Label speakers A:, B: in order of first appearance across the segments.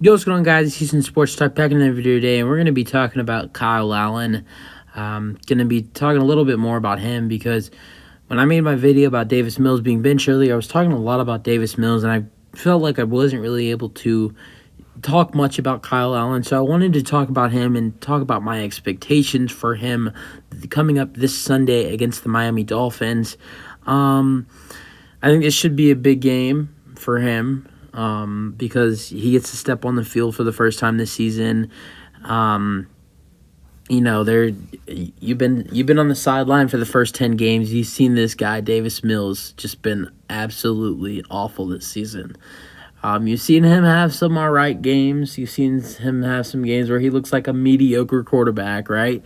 A: Yo, what's going on, guys? It's Houston Sports Talk back in the video today, and we're going to be talking about Kyle Allen. Going to be talking a little bit more about him because when I made my video about Davis Mills being benched earlier, I was talking a lot about Davis Mills, and I felt like I wasn't really able to talk much about Kyle Allen, so I wanted to talk about him and talk about my expectations for him coming up this Sunday against the Miami Dolphins. Um, I think this should be a big game for him because he gets to step on the field for the first time this season. Um, there you've been on the sideline for the first 10 games. You've seen this guy Davis Mills just been absolutely awful this season. You've seen him have some all right games. You've seen him have some games where he looks like a mediocre quarterback, right?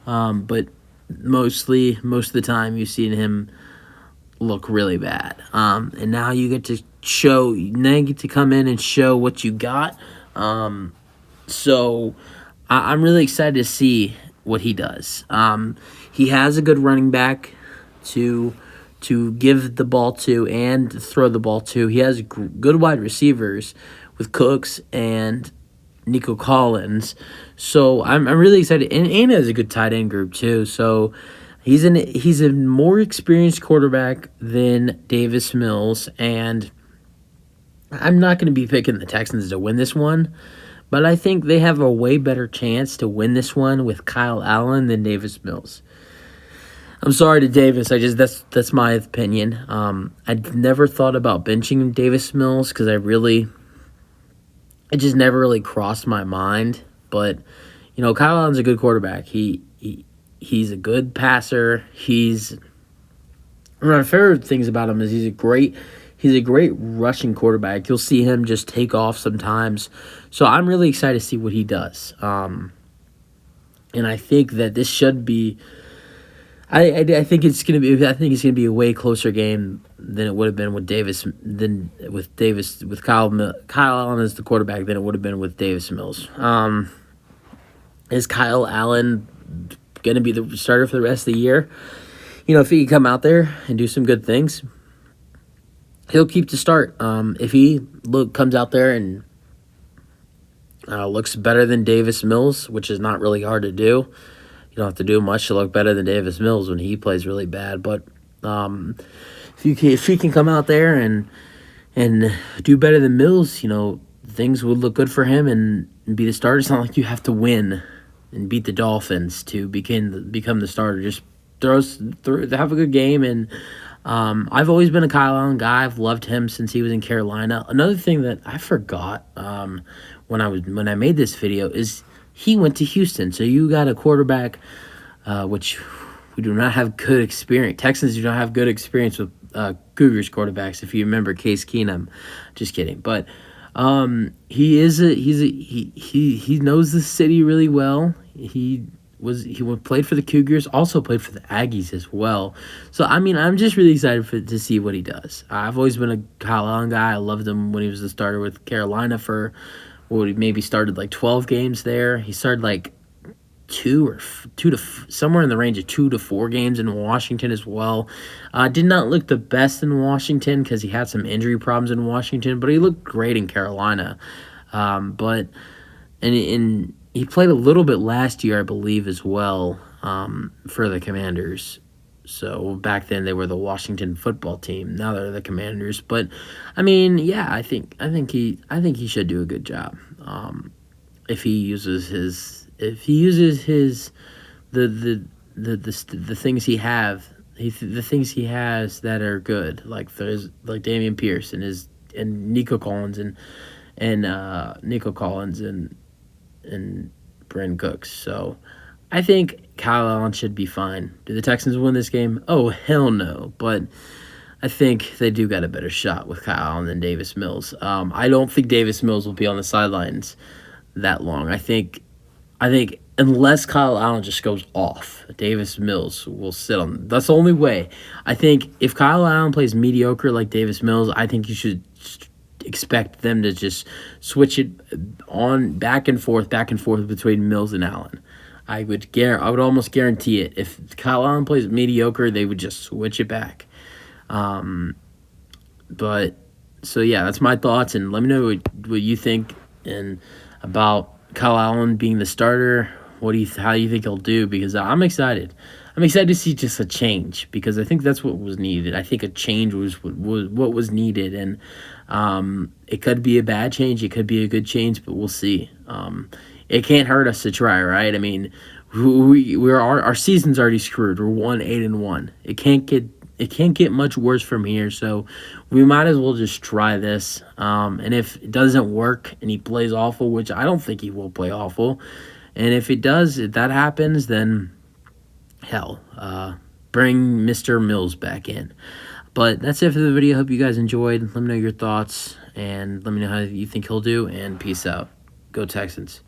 A: But most of the time, you've seen him look really bad. And now you get to come in and show what you got. So I'm really excited to see what he does. He has a good running back to give the ball to and throw the ball to. He has good wide receivers with Cooks and Nico Collins. So I'm really excited. And he has a good tight end group too. So he's a more experienced quarterback than Davis Mills, and I'm not going to be picking the Texans to win this one, but I think they have a way better chance to win this one with Kyle Allen than Davis Mills. I'm sorry to Davis. That's my opinion. I'd never thought about benching Davis Mills because it just never really crossed my mind. But Kyle Allen's a good quarterback. He's a good passer. One of my favorite things about him is he's a great rushing quarterback. You'll see him just take off sometimes. So I'm really excited to see what he does. And I think that this should be. I think it's gonna be a way closer game than it would have been with Kyle Allen as the quarterback than it would have been with Davis Mills. Is Kyle Allen going to be the starter for the rest of the year? If he can come out there and do some good things, he'll keep the start. If he comes out there and looks better than Davis Mills, which is not really hard to do. You don't have to do much to look better than Davis Mills when he plays really bad. But if he can come out there and do better than Mills, things would look good for him and be the starter. It's not like you have to win and beat the Dolphins to become the starter. Just have a good game. And I've always been a Kyle Allen guy. I've loved him since he was in Carolina. Another thing that I forgot when I made this video is he went to Houston. So you got a quarterback, which we do not have good experience. Texans do not have good experience with Cougars quarterbacks. If you remember Case Keenum, just kidding. But he knows the city really well. He played for the Cougars, also played for the Aggies as well. So I'm just really excited to see what he does. I've always been a Kyle Allen guy. I loved him when he was the starter with Carolina for. He maybe started like 12 games there. He started like somewhere in the range of 2 to 4 games in Washington as well. Did not look the best in Washington because he had some injury problems in Washington, but he looked great in Carolina. And he played a little bit last year, I believe, as well for the Commanders. So back then they were the Washington football team. Now they're the Commanders. But I think he should do a good job. If he uses the things he the things he has that are good, like Damian Pierce and Nico Collins and Brandon Cooks. So I think Kyle Allen should be fine. Do the Texans win this game? Oh, hell no. But I think they do got a better shot with Kyle Allen than Davis Mills. I don't think Davis Mills will be on the sidelines that long. I think unless Kyle Allen just goes off, Davis Mills will sit on. That's the only way. I think if Kyle Allen plays mediocre like Davis Mills, I think you should expect them to just switch it on back and forth between Mills and Allen. I would almost guarantee it. If Kyle Allen plays mediocre, they would just switch it back. But so yeah, that's my thoughts, and let me know what you think and about Kyle Allen being the starter. How do you think he'll do? Because I'm excited. I'm excited to see just a change, because I think that's what was needed. I think a change was what was needed, and it could be a bad change, it could be a good change, but we'll see. It can't hurt us to try, right? I mean, our season's already screwed. We're 1-8-1. It can't get much worse from here, so we might as well just try this. And if it doesn't work and he plays awful, which I don't think he will play awful, and if it does, if that happens, then hell, bring Mr. Mills back in. But that's it for the video. Hope you guys enjoyed. Let me know your thoughts, and let me know how you think he'll do, and peace out. Go Texans.